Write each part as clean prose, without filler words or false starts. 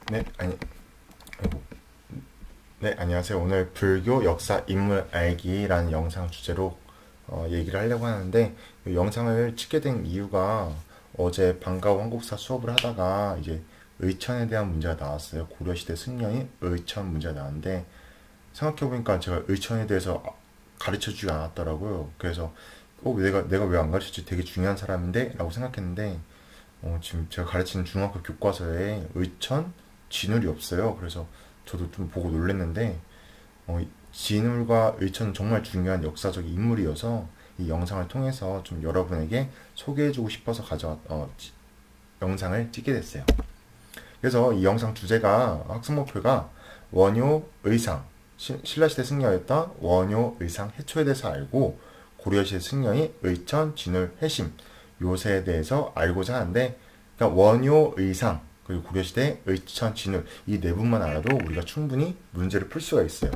네, 아이고. 네, 안녕하세요. 오늘 불교 역사 인물 알기라는 영상 주제로 얘기를 하려고 하는데, 이 영상을 찍게 된 이유가 어제 방과후 한국사 수업을 하다가 이제 의천에 대한 문제가 나왔어요. 고려시대 승려인 의천 문제가 나왔는데, 생각해보니까 제가 의천에 대해서 가르쳐 주지 않았더라고요. 그래서 내가 왜 안 가르쳤지? 되게 중요한 사람인데? 라고 생각했는데, 지금 제가 가르치는 중학교 교과서에 의천 진울이 없어요. 그래서 저도 좀 보고 놀랐는데, 진울과 의천은 정말 중요한 역사적 인물이어서 이 영상을 통해서 좀 여러분에게 소개해주고 싶어서 영상을 찍게 됐어요. 그래서 이 영상 주제가 학습 목표가 원효 의상, 신라시대 승려였던 원효 의상 해초에 대해서 알고 고려시대 승려인 의천 진울 해심 요새에 대해서 알고자 하는데, 그러니까 원효 의상 그리고 고려시대 의천 진울 이 네 분만 알아도 우리가 충분히 문제를 풀 수가 있어요.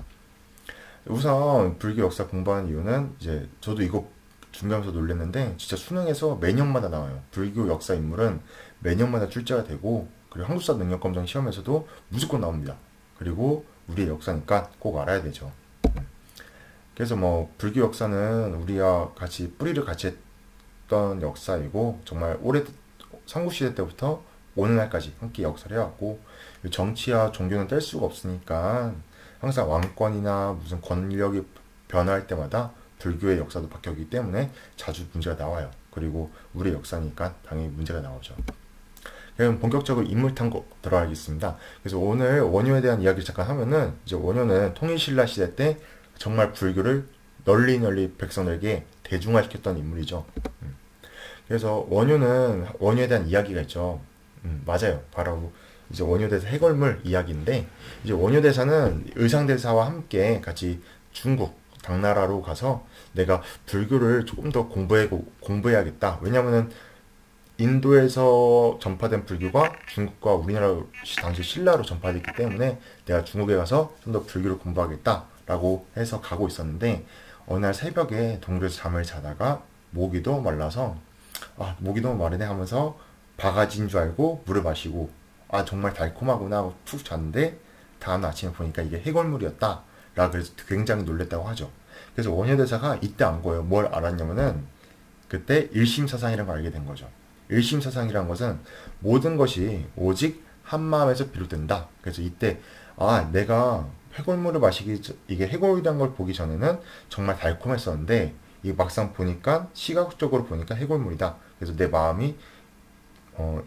우선 불교 역사 공부하는 이유는 이제 저도 이거 준비하면서 놀랐는데 진짜 수능에서 매년마다 나와요. 불교 역사 인물은 매년마다 출제가 되고 그리고 한국사 능력검정 시험에서도 무조건 나옵니다. 그리고 우리의 역사니까 꼭 알아야 되죠. 그래서 뭐 불교 역사는 우리와 같이 뿌리를 같이 했던 역사이고 정말 오래 삼국시대 때부터 오늘날까지 함께 역사를 해왔고 정치와 종교는 뗄 수가 없으니까 항상 왕권이나 무슨 권력이 변화할 때마다 불교의 역사도 바뀌었기 때문에 자주 문제가 나와요. 그리고 우리의 역사니까 당연히 문제가 나오죠. 그럼 본격적으로 인물 탐구 들어가겠습니다. 그래서 오늘 원효에 대한 이야기를 잠깐 하면은 이제 원효는 통일신라 시대 때 정말 불교를 널리 백성들에게 대중화시켰던 인물이죠. 그래서 원효에 대한 이야기가 있죠. 맞아요. 바로 이제 원효대사 해골물 이야기인데 이제 원효대사는 의상대사와 함께 같이 중국 당나라로 가서 내가 불교를 조금 더 공부해야겠다. 왜냐면은 인도에서 전파된 불교가 중국과 우리나라 당시 신라로 전파됐기 때문에 내가 중국에 가서 좀 더 불교를 공부하겠다라고 해서 가고 있었는데 어느 날 새벽에 동굴에서 잠을 자다가 목이 너무 말라서 목이 너무 마르네 하면서 바가지인 줄 알고 물을 마시고 정말 달콤하구나 하고 푹 잤는데 다음 아침에 보니까 이게 해골물이었다 라 그래서 굉장히 놀랬다고 하죠. 그래서 원효대사가 이때 안 거예요. 뭘 알았냐면은 그때 일심사상이라는 걸 알게 된 거죠. 일심사상이라는 것은 모든 것이 오직 한 마음에서 비롯된다. 그래서 이때 내가 해골물을 이게 해골이라는 걸 보기 전에는 정말 달콤했었는데 이 막상 보니까 시각적으로 보니까 해골물이다. 그래서 내 마음이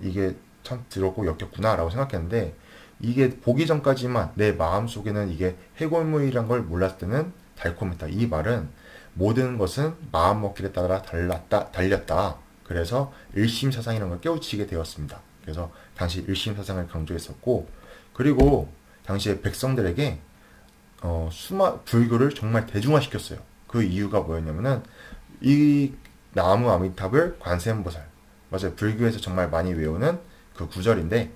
이게 참 더럽고 역겹구나 라고 생각했는데 이게 보기 전까지만 내 마음 속에는 이게 해골물이란 걸 몰랐을 때는 달콤했다. 이 말은 모든 것은 마음 먹기에 따라 달렸다. 그래서 일심사상이라는 걸 깨우치게 되었습니다. 그래서 당시 일심사상을 강조했었고 그리고 당시에 백성들에게 불교를 정말 대중화시켰어요. 그 이유가 뭐였냐면은 이 나무 아미탑을 관세음보살 맞아요. 불교에서 정말 많이 외우는 그 구절인데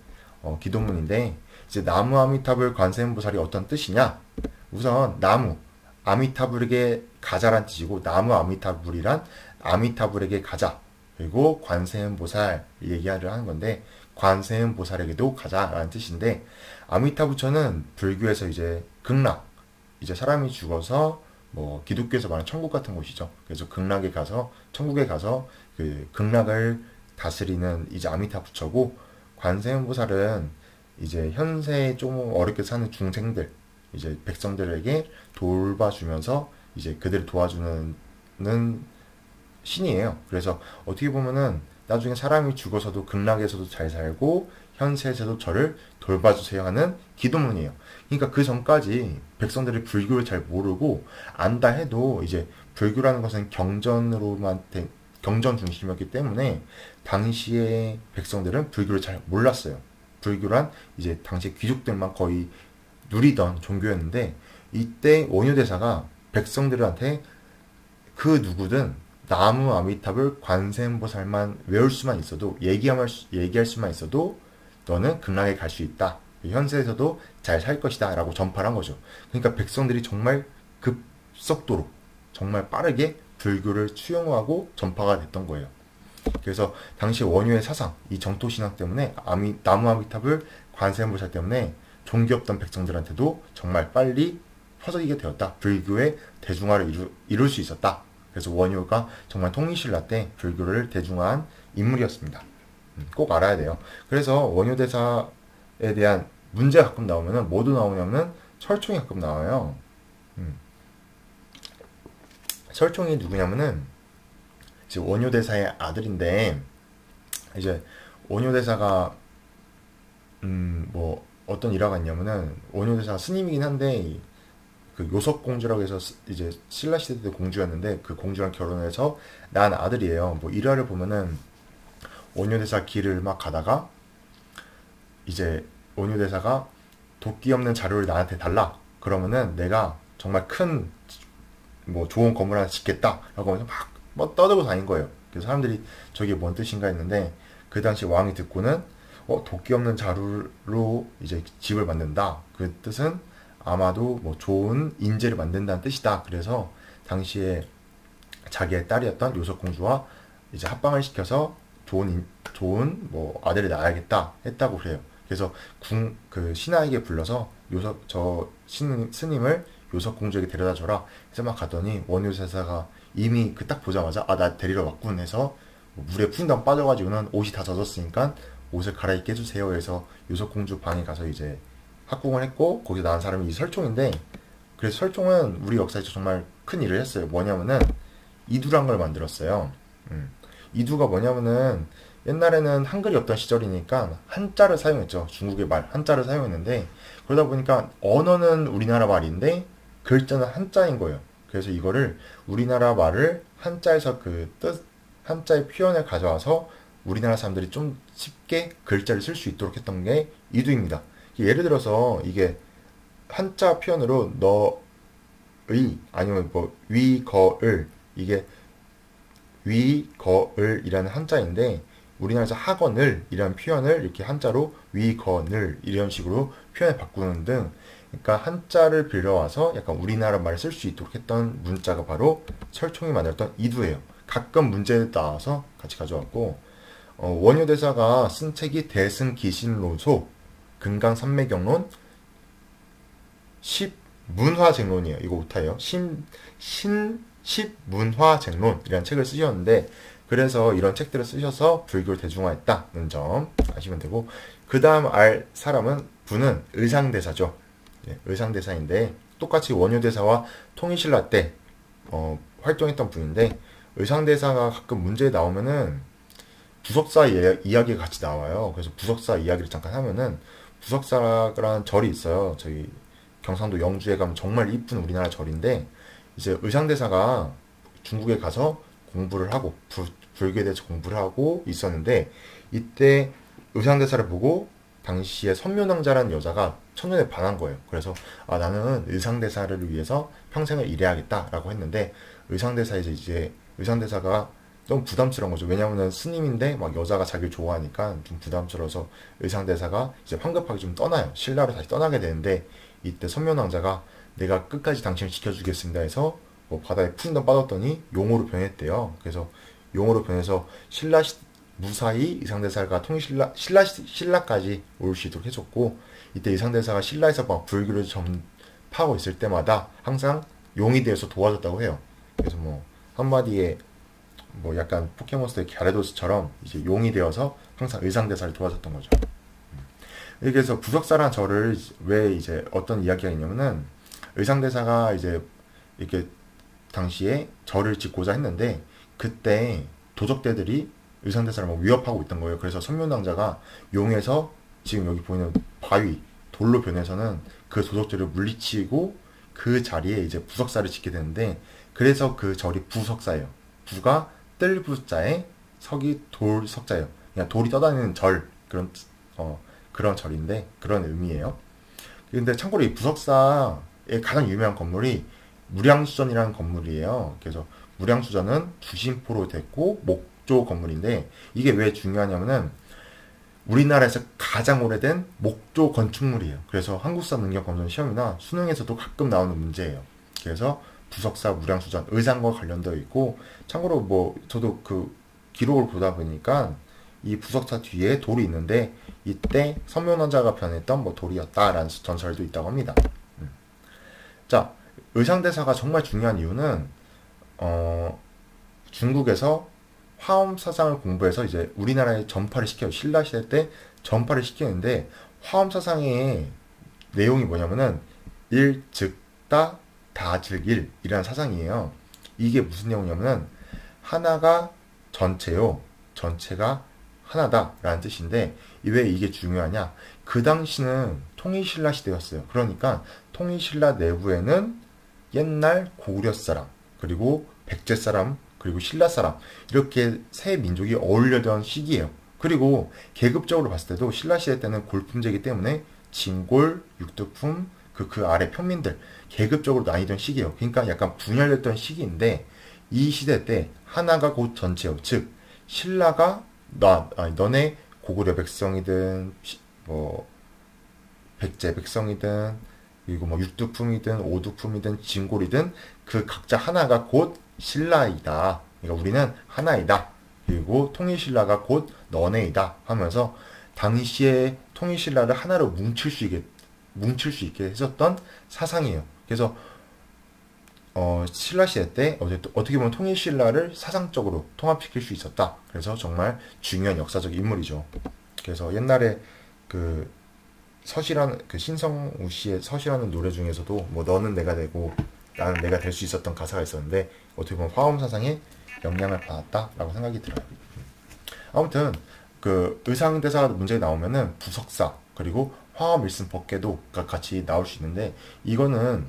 기도문인데 이제 나무 아미타불 관세음보살이 어떤 뜻이냐? 우선 나무 아미타불에게 가자란 뜻이고 나무 아미타불이란 아미타불에게 가자 그리고 관세음보살 얘기를 하는 건데 관세음보살에게도 가자라는 뜻인데 아미타부처는 불교에서 이제 극락 이제 사람이 죽어서 뭐 기독교에서 말하는 천국 같은 곳이죠. 그래서 극락에 가서 천국에 가서 그 극락을 다스리는 이제 아미타 부처고 관세음보살은 이제 현세에 좀 어렵게 사는 중생들 이제 백성들에게 돌봐주면서 이제 그들을 도와주는 신이에요. 그래서 어떻게 보면은 나중에 사람이 죽어서도 극락에서도 잘 살고 현세에서도 저를 돌봐주세요 하는 기도문이에요. 그러니까 그 전까지 백성들이 불교를 잘 모르고 안다 해도 이제 불교라는 것은 경전 중심이었기 때문에 당시의 백성들은 불교를 잘 몰랐어요. 불교란 이제 당시 귀족들만 거의 누리던 종교였는데 이때 원효대사가 백성들한테 그 누구든 나무 아미탑을 관세음보살만 외울 수만 있어도 얘기할 수만 있어도 너는 극락에 갈 수 있다. 현세에서도 잘 살 것이다 라고 전파를 한 거죠. 그러니까 백성들이 정말 급속도로 정말 빠르게 불교를 수용하고 전파가 됐던 거예요. 그래서 당시 원효의 사상, 이 정토 신앙 때문에 나무 아미탑을 관세음보살 때문에 종교 없던 백성들한테도 정말 빨리 퍼지게 되었다. 불교의 대중화를 이룰 수 있었다. 그래서 원효가 정말 통일신라 때 불교를 대중화한 인물이었습니다. 꼭 알아야 돼요. 그래서 원효대사에 대한 문제가 가끔 나오면은 뭐도 나오냐면은 설총이 가끔 나와요. 설총이 누구냐면은 이제 원효대사의 아들인데, 이제 원효대사가 뭐 어떤 일화가 있냐면은 원효대사가 스님이긴 한데 그 요석공주라고 해서 이제 신라 시대 때 공주였는데 그 공주랑 결혼해서 낳은 아들이에요. 뭐 일화를 보면은 원효대사 길을 막 가다가 이제 원효대사가 도끼 없는 자루를 나한테 달라. 그러면은 내가 정말 큰 뭐 좋은 건물 하나 짓겠다. 라고 하면서 막 떠들고 다닌 거예요. 그래서 사람들이 저게 뭔 뜻인가 했는데 그 당시 왕이 듣고는 도끼 없는 자루로 이제 집을 만든다. 그 뜻은 아마도 뭐 좋은 인재를 만든다는 뜻이다. 그래서 당시에 자기의 딸이었던 요석공주와 이제 합방을 시켜서 좋은 뭐 아들을 낳아야겠다 했다고 그래요. 그래서 그 신하에게 불러서 스님을 요석공주에게 데려다 줘라 해서 막 갔더니 원효대사가 이미 그 딱 보자마자 나 데리러 왔군 해서 물에 쿵당 빠져가지고는 옷이 다 젖었으니까 옷을 갈아입게 해주세요 해서 요석공주 방에 가서 이제 합궁을 했고 거기서 나온 사람이 이 설총인데, 그래서 설총은 우리 역사에서 정말 큰 일을 했어요. 뭐냐면은 이두란 걸 만들었어요. 이두가 뭐냐면은 옛날에는 한글이 없던 시절이니까 한자를 사용했죠. 중국의 말 한자를 사용했는데 그러다 보니까 언어는 우리나라 말인데 글자는 한자인 거예요. 그래서 이거를 우리나라 말을 한자에서 그 뜻, 한자의 표현을 가져와서 우리나라 사람들이 좀 쉽게 글자를 쓸 수 있도록 했던 게 이두입니다. 예를 들어서 이게 한자 표현으로 너의 아니면 뭐 위거을, 이게 위거을이라는 한자인데 우리나라에서 학원을 이라는 표현을 이렇게 한자로 위거늘 이런 식으로 표현을 바꾸는 등, 그러니까 한자를 빌려와서 약간 우리나라 말을 쓸 수 있도록 했던 문자가 바로 설총이 만들었던 이두예요. 가끔 문제에 나와서 같이 가져왔고, 원효대사가 쓴 책이 대승기신론소, 금강산매경론, 십문화쟁론이에요. 이거 오타예요. 십문화쟁론이라는 책을 쓰셨는데, 그래서 이런 책들을 쓰셔서 불교를 대중화했다는 점 아시면 되고, 그 다음 알 분은 의상대사죠. 네, 의상대사인데 똑같이 원효대사와 통일신라 때 활동했던 분인데, 의상대사가 가끔 문제에 나오면은 부석사 이야기가 같이 나와요. 그래서 부석사 이야기를 잠깐 하면은, 부석사라는 절이 있어요. 저희 경상도 영주에 가면 정말 이쁜 우리나라 절인데, 이제 의상대사가 중국에 가서 공부를 하고 불교에 대해서 공부를 하고 있었는데, 이때 의상대사를 보고 당시에 선묘낭자라는 여자가 첫눈에 반한 거예요. 그래서 나는 의상대사를 위해서 평생을 일해야겠다라고 했는데, 의상대사가 너무 부담스러운 거죠. 왜냐하면 스님인데 막 여자가 자기를 좋아하니까 좀 부담스러워서 의상대사가 이제 황급하게 좀 떠나요. 신라로 다시 떠나게 되는데, 이때 선묘낭자가 내가 끝까지 당신을 지켜주겠습니다 해서 뭐 바다에 푼덩 빠졌더니 용으로 변했대요. 그래서 용으로 변해서 무사히 의상대사가 신라까지 올 수 있도록 해줬고, 이때 의상대사가 신라에서 막 불교를 전파하고 있을 때마다 항상 용이 되어서 도와줬다고 해요. 그래서 뭐 한마디에 뭐 약간 포켓몬스터의 갸레도스처럼 이제 용이 되어서 항상 의상대사를 도와줬던 거죠. 그래서 부석사라는 절을 왜 이제 어떤 이야기가 있냐면은, 의상대사가 이제 이렇게 당시에 절을 짓고자 했는데 그때 도적대들이 의상대사를 막 위협하고 있던 거예요. 그래서 선묘낭자가 용에서 지금 여기 보이는 바위 돌로 변해서는 그 도적들을 물리치고 그 자리에 이제 부석사를 짓게 되는데, 그래서 그 절이 부석사예요. 부가 뜰부자에 석이 돌석자예요. 그냥 돌이 떠다니는 절, 그런 절인데 그런 의미예요. 근데 참고로 이 부석사의 가장 유명한 건물이 무량수전이라는 건물이에요. 그래서 무량수전은 주심포로 됐고 목조 건물인데, 이게 왜 중요하냐면은 우리나라에서 가장 오래된 목조 건축물이에요. 그래서 한국사 능력검정 시험이나 수능에서도 가끔 나오는 문제예요. 그래서 부석사 무량수전 의상과 관련되어 있고, 참고로 뭐 저도 그 기록을 보다 보니까 이 부석사 뒤에 돌이 있는데 이때 선묘원자가 변했던 뭐 돌이었다라는 전설도 있다고 합니다. 자, 의상대사가 정말 중요한 이유는 중국에서 화엄 사상을 공부해서 이제 우리나라에 전파를 시켜요. 신라 시대 때 전파를 시키는데 화엄 사상의 내용이 뭐냐면은 일, 즉, 따, 다, 즉, 일이라는 사상이에요. 이게 무슨 내용이냐면은 하나가 전체요. 전체가 하나다라는 뜻인데 왜 이게 중요하냐? 그 당시는 통일신라 시대였어요. 그러니까 통일신라 내부에는 옛날 고구려 사람, 그리고 백제 사람, 그리고 신라 사람 이렇게 세 민족이 어울려던 시기예요. 그리고 계급적으로 봤을 때도 신라 시대 때는 골품제이기 때문에 진골, 육두품, 그 아래 평민들 계급적으로 나뉘던 시기예요. 그러니까 약간 분열됐던 시기인데 이 시대 때 하나가 곧 전체요. 즉 신라가 너네 고구려 백성이든 뭐 백제 백성이든 그리고 뭐 육두품이든 오두품이든 진골이든 그 각자 하나가 곧 신라이다. 그러니까 우리는 하나이다. 그리고 통일신라가 곧 너네이다 하면서 당시에 통일신라를 하나로 뭉칠 수 있게 해줬던 사상이에요. 그래서 신라 시대 때 어떻게 보면 통일신라를 사상적으로 통합시킬 수 있었다. 그래서 정말 중요한 역사적 인물이죠. 그래서 옛날에 그 서시라는 그 신성우 씨의 서시라는 노래 중에서도 뭐 너는 내가 되고 나는 내가 될 수 있었던 가사가 있었는데 어떻게 보면 화엄 사상에 영향을 받았다라고 생각이 들어요. 아무튼 그 의상대사 문제에 나오면은 부석사 그리고 화엄 일승 법계도가 같이 나올 수 있는데 이거는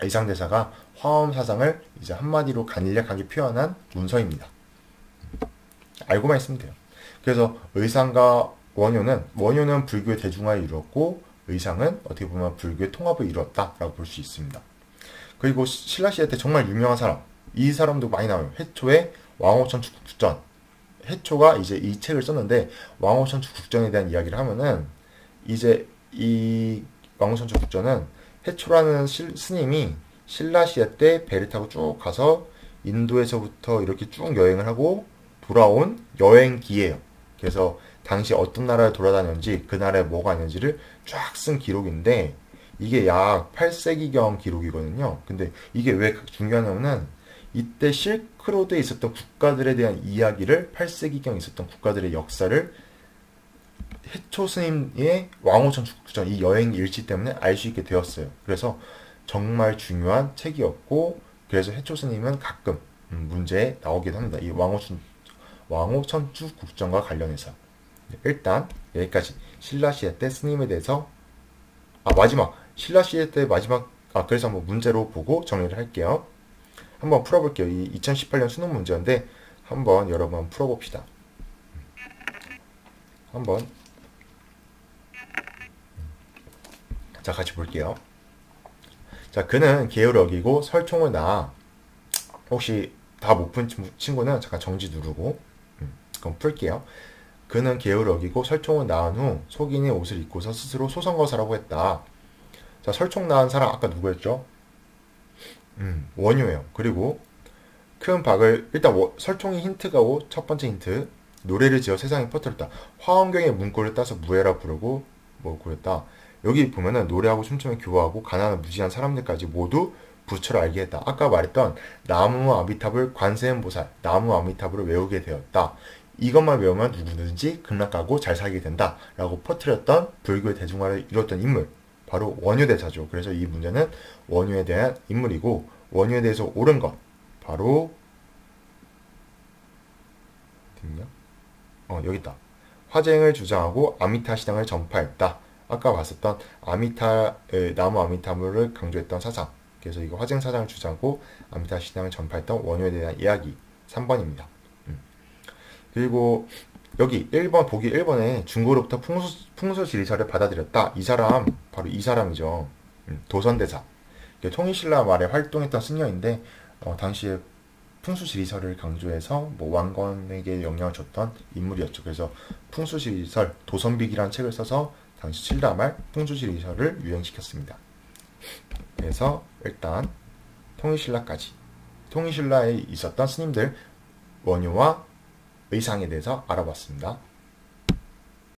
의상대사가 화엄 사상을 이제 한마디로 간략하게 표현한 문서입니다. 알고만 있으면 돼요. 그래서 의상과 원효는 불교의 대중화를 이루었고 의상은 어떻게 보면 불교의 통합을 이루었다라고 볼 수 있습니다. 그리고 신라 시대 때 정말 유명한 사람, 이 사람도 많이 나와요. 해초의 왕오천추 국전. 해초가 이제 이 책을 썼는데 왕오천추 국전에 대한 이야기를 하면은 이제 이 왕오천추 국전은 해초라는 스님이 신라 시대 때 배를 타고 쭉 가서 인도에서부터 이렇게 쭉 여행을 하고 돌아온 여행기예요. 그래서 당시 어떤 나라를 돌아다녔는지 그 나라에 뭐가 있는지를 쫙 쓴 기록인데 이게 약 8세기경 기록이거든요. 근데 이게 왜 중요하냐면은 이때 실크로드에 있었던 국가들에 대한 이야기를 8세기경 있었던 국가들의 역사를 해초 스님의 왕오천축전 이 여행 일지 때문에 알 수 있게 되었어요. 그래서 정말 중요한 책이었고 그래서 해초 스님은 가끔 문제에 나오기도 합니다. 이 왕오천축 국전과 관련해서 일단 여기까지 신라 시대 때 스님에 대해서 마지막 신라 시대 때 마지막 그래서 한번 문제로 보고 정리를 할게요. 한번 풀어볼게요. 이 2018년 수능 문제인데 한번 여러분 풀어봅시다. 한번 자 같이 볼게요. 자 그는 계율을 어기고 설총을 낳아 혹시 다 못 푼 친구는 잠깐 정지 누르고 그럼 풀게요. 그는 계율을 어기고 설총을 낳은 후 속인의 옷을 입고서 스스로 소선거사라고 했다. 자 설총 낳은 사람 아까 누구였죠? 원효예요. 그리고 큰 박을 일단 설총이 힌트가고 첫 번째 힌트 노래를 지어 세상에 퍼뜨렸다. 화엄경의 문구를 따서 무해라 부르고 뭐 그랬다. 여기 보면은 노래하고 춤추며 교화하고 가난한 무지한 사람들까지 모두 부처를 알게 했다. 아까 말했던 나무 아미타불 관세음보살 나무 아미타불을 외우게 되었다. 이것만 외우면 누구든지 극락가고 잘 살게 된다 라고 퍼뜨렸던 불교의 대중화를 이뤘던 인물 바로 원효대사죠. 그래서 이 문제는 원효에 대한 인물이고 원효에 대해서 옳은 것 바로 어디있냐? 여기 있다. 화쟁을 주장하고 아미타 신앙을 전파했다. 아까 봤었던 나무 아미타불을 강조했던 사상. 그래서 이거 화쟁 사상을 주장하고 아미타 신앙을 전파했던 원효에 대한 이야기 3번입니다. 그리고 여기 1번 보기 1번에 중국으로부터 풍수 지리설을 받아들였다. 이 사람 바로 이 사람이죠. 도선대사. 통일신라 말에 활동했던 승려인데 당시에 풍수 지리설을 강조해서 뭐 왕건에게 영향을 줬던 인물이었죠. 그래서 풍수 지리설 도선비기라는 책을 써서 당시 신라 말 풍수 지리설을 유행시켰습니다. 그래서 일단 통일신라까지 통일신라에 있었던 스님들 원효와 의상에 대해서 알아봤습니다.